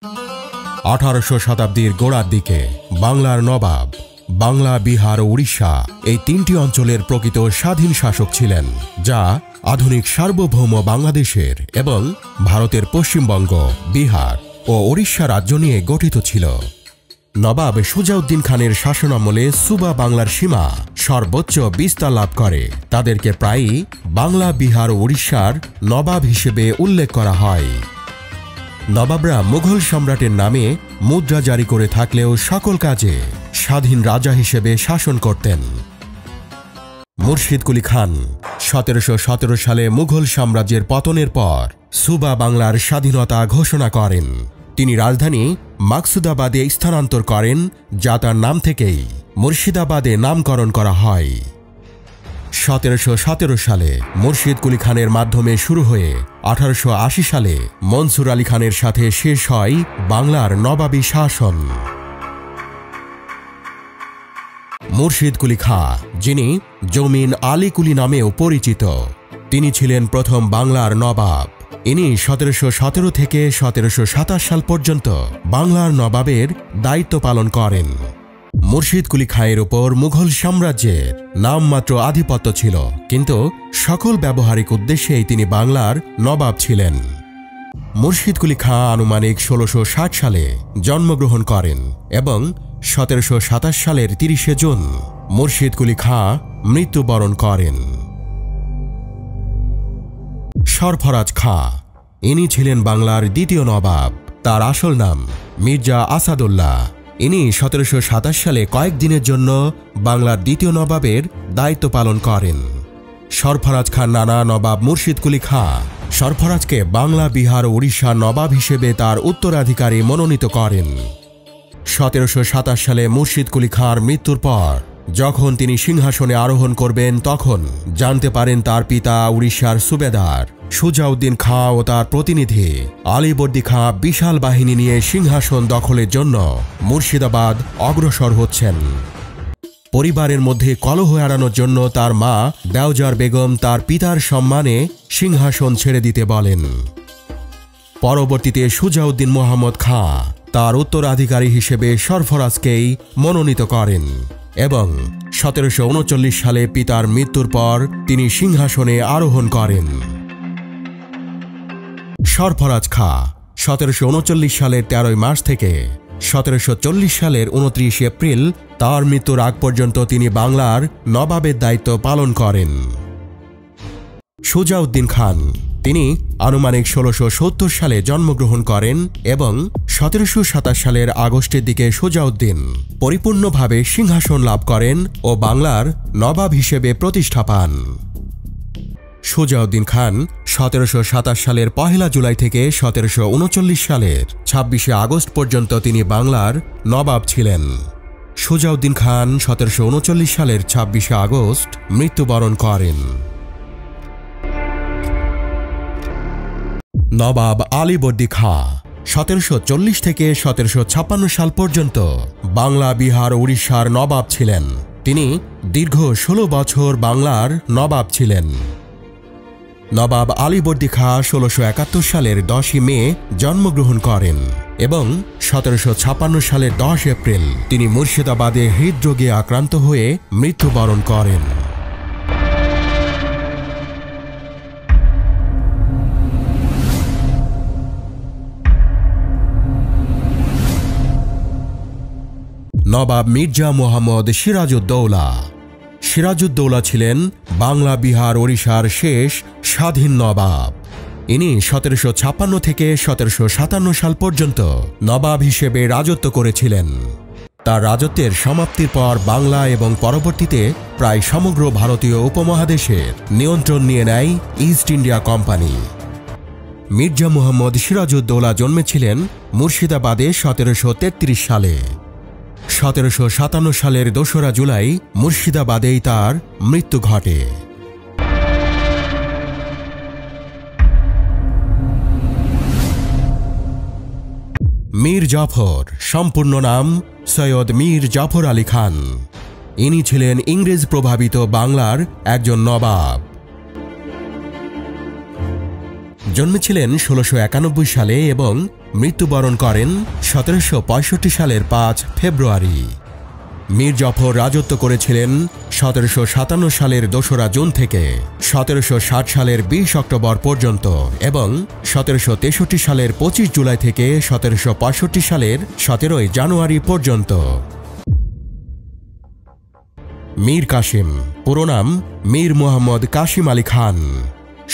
1800 শতাব্দীর গোড়ার দিকে বাংলার নবাব বাংলা, বিহার ও উড়িষ্যা এই তিনটি অঞ্চলের প্রকৃত স্বাধীন শাসক ছিলেন, যা আধুনিক সার্বভৌম বাংলাদেশের এবং ভারতের পশ্চিমবঙ্গ, বিহার ও ওড়িশা রাজ্য নিয়ে গঠিত ছিল। নবাব সুজাউদ্দিন খানের শাসনামলে সুবা বাংলার সীমা সর্বোচ্চ বিস্তার লাভ করে। তাদেরকে প্রায়ই বাংলা, বিহার ও উড়িষ্যার নবাব হিসেবে উল্লেখ করা হয়। নবাবরা মুঘল সম্রাটের নামে মুদ্রা জারি করে থাকলেও সকল কাজে স্বাধীন রাজা হিসেবে শাসন করতেন। মুর্শিদ কুলি খান 1717 সালে মুঘল সাম্রাজ্যের পতনের পর সুবা বাংলার স্বাধীনতা ঘোষণা করেন। তিনি রাজধানী মাকসুদাবাদে স্থানান্তর করেন, যা তার নাম থেকেই মুর্শিদাবাদে নামকরণ করা হয়। 1717 সালে মুর্শিদ কুলি খানের মাধ্যমে শুরু হয়ে 1880 সালে মনসুর আলী খানের সাথে শেষ হয় বাংলার নবাবী শাসন। মুর্শিদ কুলি খাঁ, যিনি জমিন আলী কুলি নামেও পরিচিত, তিনি ছিলেন প্রথম বাংলার নবাব। ইনি 1717 থেকে 1727 সাল পর্যন্ত বাংলার নবাবের দায়িত্ব পালন করেন। মুর্শিদ কুলি খাঁয়ের ওপর মুঘল সাম্রাজ্যের নামমাত্র আধিপত্য ছিল, কিন্তু সকল ব্যবহারিক উদ্দেশ্যেই তিনি বাংলার নবাব ছিলেন। মুর্শিদ কুলি খাঁ আনুমানিক 1660 সালে জন্মগ্রহণ করেন এবং 1727 সালের 30 জুন মুর্শিদ কুলি খাঁ মৃত্যুবরণ করেন। সরফরাজ খাঁ, ইনি ছিলেন বাংলার দ্বিতীয় নবাব। তার আসল নাম মির্জা আসাদুল্লাহ। ইনি 1727 সালে কয়েকদিনের জন্য বাংলার দ্বিতীয় নবাবের দায়িত্ব পালন করেন। সরফরাজ খান নানা নবাব মুর্শিদ কুলি খাঁ সরফরাজকে বাংলা, বিহার ও উড়িষ্যার নবাব হিসেবে তার উত্তরাধিকারী মনোনীত করেন। 1727 সালে মুর্শিদ কুলি খাঁর মৃত্যুর পর যখন তিনি সিংহাসনে আরোহণ করবেন, তখন জানতে পারেন তার পিতা উড়িষ্যার সুবেদার সুজাউদ্দিন খাঁ ও তার প্রতিনিধি আলীবর্দী খাঁ বিশাল বাহিনী নিয়ে সিংহাসন দখলের জন্য মুর্শিদাবাদ অগ্রসর হচ্ছেন। পরিবারের মধ্যে কলহ এড়ানোর জন্য তার মা দেওজার বেগম তার পিতার সম্মানে সিংহাসন ছেড়ে দিতে বলেন। পরবর্তীতে সুজাউদ্দিন মোহাম্মদ খাঁ তার উত্তরাধিকারী হিসেবে সরফরাজকেই মনোনীত করেন এবং 1739 সালে পিতার মৃত্যুর পর তিনি সিংহাসনে আরোহণ করেন। সরফরাজ খাঁ 1739 সালের 13 মার্চ থেকে 1740 সালের 29 এপ্রিল তার মৃত্যুর আগ পর্যন্ত তিনি বাংলার নবাবের দায়িত্ব পালন করেন। সুজাউদ্দিন খান, তিনি আনুমানিক 1670 সালে জন্মগ্রহণ করেন এবং 1727 সালের আগস্টের দিকে সুজাউদ্দিন পরিপূর্ণভাবে সিংহাসন লাভ করেন ও বাংলার নবাব হিসেবে প্রতিষ্ঠা পান। সুজাউদ্দিন খান 1727 সালের 1 জুলাই থেকে 1739 সালের 26 আগস্ট পর্যন্ত তিনি বাংলার নবাব ছিলেন। সুজাউদ্দিন খান 1739 সালের 26 আগস্ট মৃত্যুবরণ করেন। নবাব আলীবর্দী খাঁ 1740 থেকে 1756 সাল পর্যন্ত বাংলা, বিহার ও উড়িষ্যার নবাব ছিলেন। তিনি দীর্ঘ 16 বছর বাংলার নবাব ছিলেন। নবাব আলীবর্দী খাঁ 1671 সালের 10 মে জন্মগ্রহণ করেন এবং 1756 সালের 10 এপ্রিল তিনি মুর্শিদাবাদে হৃদরোগে আক্রান্ত হয়ে মৃত্যুবরণ করেন। নবাব মির্জা মোহাম্মদ সিরাজউদ্দৌলা। সিরাজউদ্দৌলা ছিলেন বাংলা, বিহার, ওড়িশার শেষ স্বাধীন নবাব। ইনি 1756 থেকে 1757 সাল পর্যন্ত নবাব হিসেবে রাজত্ব করেছিলেন। তার রাজত্বের সমাপ্তির পর বাংলা এবং পরবর্তীতে প্রায় সমগ্র ভারতীয় উপমহাদেশের নিয়ন্ত্রণ নিয়ে নেয় East India Company. Mirza Mohammad Sirajuddaula জন্মেছিলেন মুর্শিদাবাদে 1733 সালে। 1757 সালের 2 জুলাই মুর্শিদাবাদেই তার মৃত্যু ঘটে। মীর জাফর, সম্পূর্ণ নাম সৈয়দ মীর জাফর আলী খান। ইনি ছিলেন ইংরেজ প্রভাবিত বাংলার একজন নবাব। জন্মেছিলেন 1691 সালে এবং মৃত্যুবরণ করেন 1765 সালের 5 ফেব্রুয়ারি। মীর জাফর রাজত্ব করেছিলেন 1757 সালের 2রা জুন থেকে 1760 সালের 20 অক্টোবর পর্যন্ত এবং 1763 সালের 25 জুলাই থেকে 1765 সালের 17 জানুয়ারি পর্যন্ত। মীর কাসিম, পুরো নাম মীর মুহাম্মদ কাসিম আলী খান,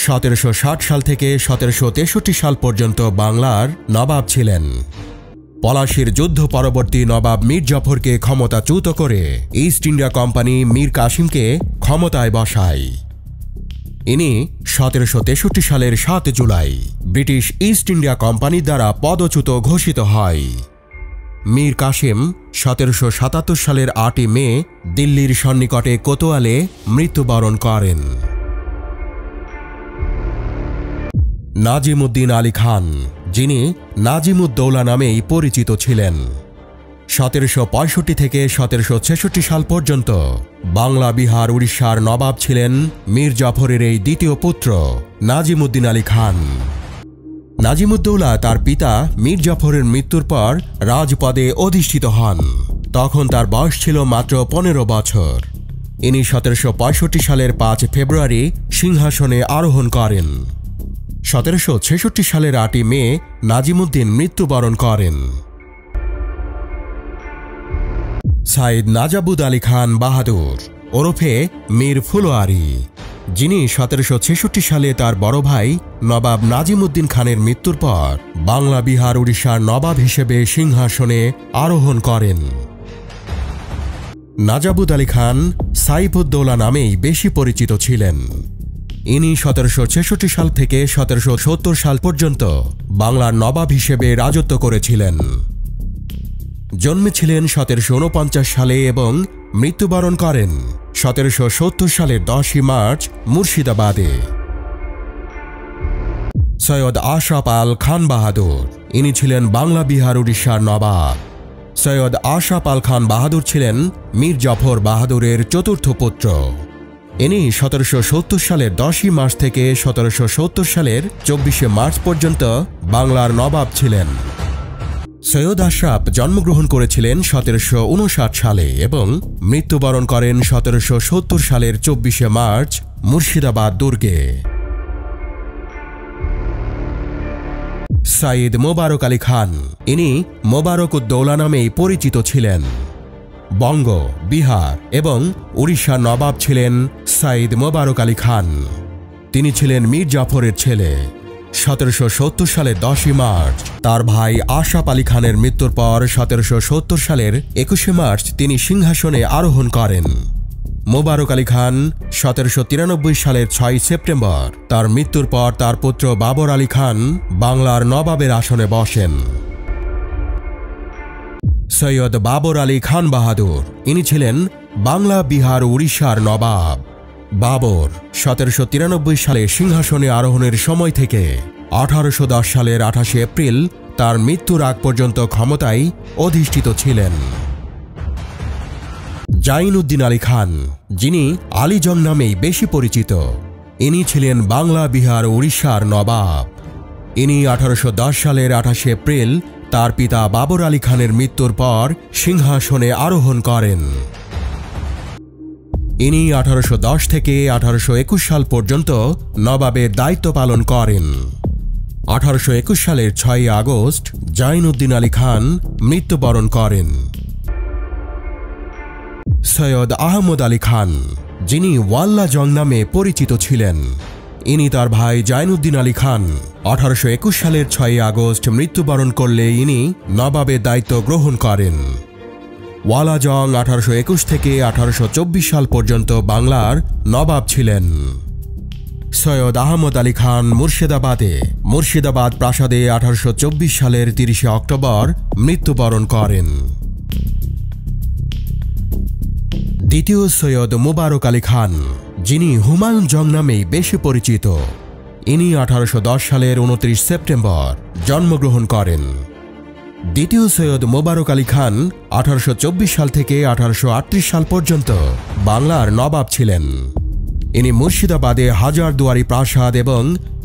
1760 সাল থেকে 1763 সাল পর্যন্ত বাংলার নবাব ছিলেন। পলাশীর যুদ্ধ পরবর্তী নবাব মীর জাফরকে ক্ষমতাচ্যুত করে ইস্ট ইন্ডিয়া কোম্পানি মীর কাসিমকে ক্ষমতায় বসায়। ইনি 1763 সালের 7 জুলাই ব্রিটিশ ইস্ট ইন্ডিয়া কোম্পানির দ্বারা পদচ্যুত ঘোষিত হয়। মীর কাসিম 1777 সালের 8 মে দিল্লির সন্নিকটে কোতোয়ালে মৃত্যুবরণ করেন। নাজিমউদ্দিন আলী খান, যিনি নাজিমউদ্দৌলা নামেই পরিচিত ছিলেন, 1765 থেকে 1766 সাল পর্যন্ত বাংলা, বিহার, উড়িষ্যার নবাব ছিলেন মীর জাফরের এই দ্বিতীয় পুত্র নাজিমউদ্দিন আলী খান। নাজিমউদ্দৌলা তার পিতা মীর জাফরের মৃত্যুর পর রাজপদে অধিষ্ঠিত হন। তখন তার বয়স ছিল মাত্র 15 বছর। ইনি 1765 সালের 5 ফেব্রুয়ারি সিংহাসনে আরোহণ করেন। 1766 সালের 8 মে নাজিমউদ্দিন মৃত্যুবরণ করেন। সাইদ নাজাবুদ আলী খান বাহাদুর ওরফে মীর ফুলোয়ারি, যিনি 1766 সালে তার বড় ভাই নবাব নাজিমউদ্দিন খানের মৃত্যুর পর বাংলা, বিহার, উড়িষ্যার নবাব হিসেবে সিংহাসনে আরোহণ করেন। নাজাবুদ আলী খান সাইফুদ্দৌলা নামেই বেশি পরিচিত ছিলেন। ইনি 1766 সাল থেকে 1770 সাল পর্যন্ত বাংলার নবাব হিসেবে রাজত্ব করেছিলেন। জন্মেছিলেন 1749 সালে এবং মৃত্যুবরণ করেন 1770 সালের 10 মার্চ মুর্শিদাবাদে। সৈয়দ আশরাফ আল খান বাহাদুর, ইনি ছিলেন বাংলা, বিহার, উড়িষ্যার নবাব। সৈয়দ আশরাফ আল খান বাহাদুর ছিলেন মীর জাফর বাহাদুরের চতুর্থ পুত্র। ইনি 1770 সালের 10 মার্চ থেকে 1770 সালের 24 মার্চ পর্যন্ত বাংলার নবাব ছিলেন। সৈয়দ আশরাফ জন্মগ্রহণ করেছিলেন 1759 সালে এবং মৃত্যুবরণ করেন 1770 সালের 24 মার্চ মুর্শিদাবাদ দুর্গে। সাইদ মোবারক আলী খান, ইনি মোবারকউদ্দৌলা নামেই পরিচিত ছিলেন। বঙ্গ, বিহার এবং উড়িষ্যার নবাব ছিলেন সাইদ মোবারক আলী খান। তিনি ছিলেন মীর জাফরের ছেলে। 1770 সালের 10 মার্চ তার ভাই আশরাফ আলী খানের মৃত্যুর পর 1770 সালের 21 মার্চ তিনি সিংহাসনে আরোহণ করেন। মোবারক আলী খান 1793 সালের 6 সেপ্টেম্বর তার মৃত্যুর পর তার পুত্র বাবর আলী খান বাংলার নবাবের আসনে বসেন। সৈয়দ বাবর আলী খান বাহাদুর, ইনি ছিলেন বাংলা, বিহার, উড়িষ্যার নবাব। বাবর 1793 সালে সিংহাসনে আরোহণের সময় থেকে 1810 সালের 28 এপ্রিল তার মৃত্যুর আগ পর্যন্ত ক্ষমতায় অধিষ্ঠিত ছিলেন। জাইনউদ্দিন আলী খান, যিনি আলীজং নামেই বেশি পরিচিত, ইনি ছিলেন বাংলা, বিহার, উড়িষ্যার নবাব। ইনি 1810 সালের 28 এপ্রিল তার পিতা বাবর আলী খানের মৃত্যুর পর সিংহাসনে আরোহণ করেন। ইনি 1810 থেকে 1821 সাল পর্যন্ত নবাবের দায়িত্ব পালন করেন। 1821 সালের 6 আগস্ট জাইনউদ্দিন আলী খান মৃত্যুবরণ করেন। সৈয়দ আহমদ আলী খান, যিনি ওয়াল্লা জং নামে পরিচিত ছিলেন, ইনি তার ভাই জাইনউদ্দিন আলী খান 1821 সালের 6 আগস্ট মৃত্যুবরণ করলে ইনি নবাবের দায়িত্ব গ্রহণ করেন। ওয়ালা জং 1821 থেকে 1824 সাল পর্যন্ত বাংলার নবাব ছিলেন। সৈয়দ আহমদ আলী খান মুর্শিদাবাদ প্রাসাদে 1824 সালের 30 অক্টোবর মৃত্যুবরণ করেন। দ্বিতীয় সৈয়দ মোবারক আলী খান, যিনি হুমায়ুন জং নামেই বেশি পরিচিত, ইনি 1810 সালের 29 সেপ্টেম্বর জন্মগ্রহণ করেন। দ্বিতীয় সৈয়দ মোবারক আলী খান 1824 সাল থেকে 1838 সাল পর্যন্ত বাংলার নবাব ছিলেন। ইনি মুর্শিদাবাদে হাজারদুয়ারি প্রাসাদ এবং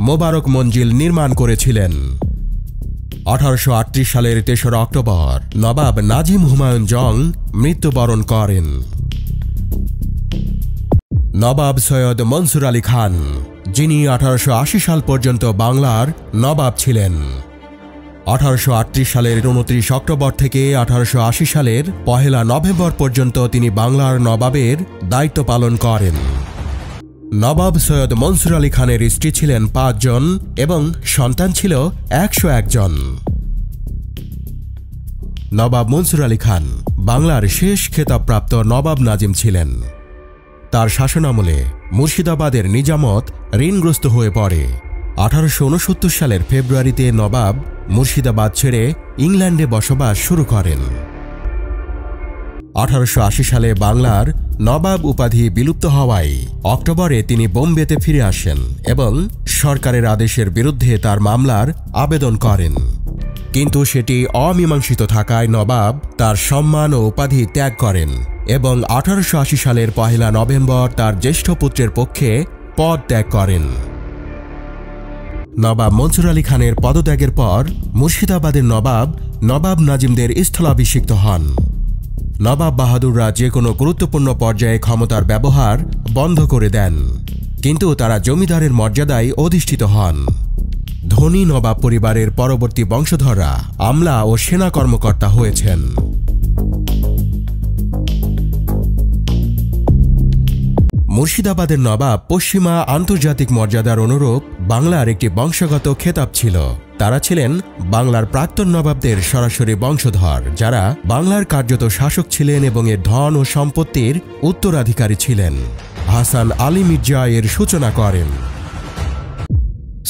মোবারক মঞ্জিল নির্মাণ করেছিলেন। 1838 সালের 3রা অক্টোবর নবাব নাজিম হুমায়ুন জং মৃত্যুবরণ করেন। নবাব সৈয়দ মনসুর আলী খান, যিনি 1880 সাল পর্যন্ত বাংলার নবাব ছিলেন। 1838 সালের 29 অক্টোবর থেকে 1880 সালের 1 নভেম্বর পর্যন্ত তিনি বাংলার নবাবের দায়িত্ব পালন করেন। নবাব সৈয়দ মনসুর আলী খানের স্ত্রী ছিলেন 5 জন এবং সন্তান ছিল 101 জন। নবাব মনসুর আলী খান বাংলার শেষ খেতাবপ্রাপ্ত নবাব নাজিম ছিলেন। তার শাসনামলে মুর্শিদাবাদের নিজামত ঋণগ্রস্ত হয়ে পড়ে। 1869 সালের ফেব্রুয়ারিতে নবাব মুর্শিদাবাদ ছেড়ে ইংল্যান্ডে বসবাস শুরু করেন। 1880 সালে বাংলার নবাব উপাধি বিলুপ্ত হওয়ায় অক্টোবরে তিনি বোম্বেতে ফিরে আসেন এবং সরকারের আদেশের বিরুদ্ধে তার মামলার আবেদন করেন। কিন্তু সেটি অমীমাংসিত থাকায় নবাব তার সম্মান ও উপাধি ত্যাগ করেন এবং 1880 সালের 1 নভেম্বর তার জ্যেষ্ঠ পুত্রের পক্ষে পদ ত্যাগ করেন। নবাব মনসুর আলী খানের পদত্যাগের পর মুর্শিদাবাদের নবাব নবাব নাজিমদের স্থলাভিষিক্ত হন। নবাব বাহাদুররা যে কোনো গুরুত্বপূর্ণ পর্যায়ে ক্ষমতার ব্যবহার বন্ধ করে দেন, কিন্তু তারা জমিদারের মর্যাদায় অধিষ্ঠিত হন। ধনী নবাব পরিবারের পরবর্তী বংশধররা আমলা ও সেনা কর্মকর্তা হয়েছেন। মুর্শিদাবাদের নবাব পশ্চিমা আন্তর্জাতিক মর্যাদার অনুরূপ বাংলার একটি বংশগত খেতাব ছিল। তারা ছিলেন বাংলার প্রাক্তন নবাবদের সরাসরি বংশধর, যারা বাংলার কার্যত শাসক ছিলেন এবং এর ধন ও সম্পত্তির উত্তরাধিকারী ছিলেন। হাসান আলী মির্জা এর সূচনা করেন।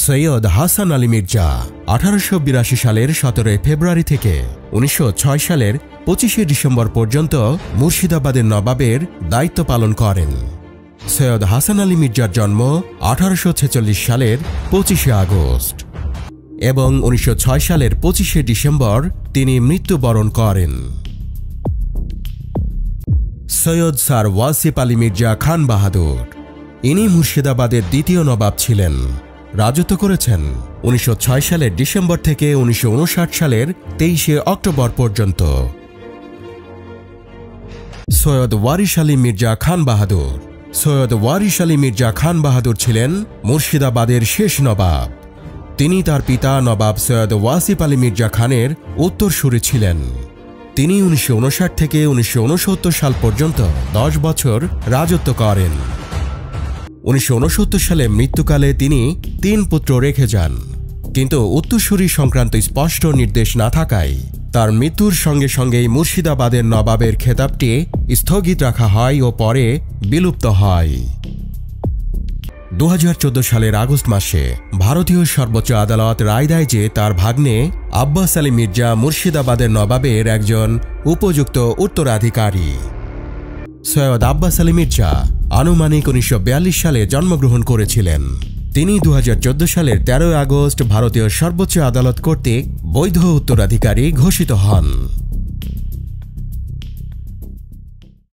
সৈয়দ হাসান আলী মির্জা 1882 সালের 17 ফেব্রুয়ারি থেকে 1906 সালের 25 ডিসেম্বর পর্যন্ত মুর্শিদাবাদের নবাবের দায়িত্ব পালন করেন। সৈয়দ হাসান আলী মির্জার জন্ম 1846 সালের 25 আগস্ট এবং 1906 সালের 25 ডিসেম্বর তিনি মৃত্যুবরণ করেন। সৈয়দ স্যার ওয়াসিফ আলী মির্জা খান বাহাদুর, ইনি মুর্শিদাবাদের দ্বিতীয় নবাব ছিলেন। রাজত্ব করেছেন 1906 সালের ডিসেম্বর থেকে 1959 সালের 23 অক্টোবর পর্যন্ত। সৈয়দ ওয়ারিশ আলী মির্জা খান বাহাদুর, সৈয়দ ওয়ারিশ আলী মির্জা খান বাহাদুর ছিলেন মুর্শিদাবাদের শেষ নবাব। তিনি তার পিতা নবাব সৈয়দ ওয়াসিফ আলী মির্জা খানের উত্তরসূরি ছিলেন। তিনি 1959 থেকে 1969 সাল পর্যন্ত 10 বছর রাজত্ব করেন। 1969 সালে মৃত্যুকালে তিনি 3 পুত্র রেখে যান, কিন্তু উত্তরসূরি সংক্রান্ত স্পষ্ট নির্দেশ না থাকায় তার মৃত্যুর সঙ্গে সঙ্গেই মুর্শিদাবাদের নবাবের খেতাবটি স্থগিত রাখা হয় ও পরে বিলুপ্ত হয়। 2014 সালের আগস্ট মাসে ভারতীয় সর্বোচ্চ আদালত রায় দেয় যে তার ভাগ্নে আব্বাস আলী মির্জা মুর্শিদাবাদের নবাবের একজন উপযুক্ত উত্তরাধিকারী। সৈয়দ আব্বাস আলী মির্জা আনুমানিক 1942 সালে জন্মগ্রহণ করেছিলেন। তিনি 2014 সালের 13 আগস্ট ভারতীয় সর্বোচ্চ আদালত কর্তৃক বৈধ উত্তরাধিকারী ঘোষিত হন।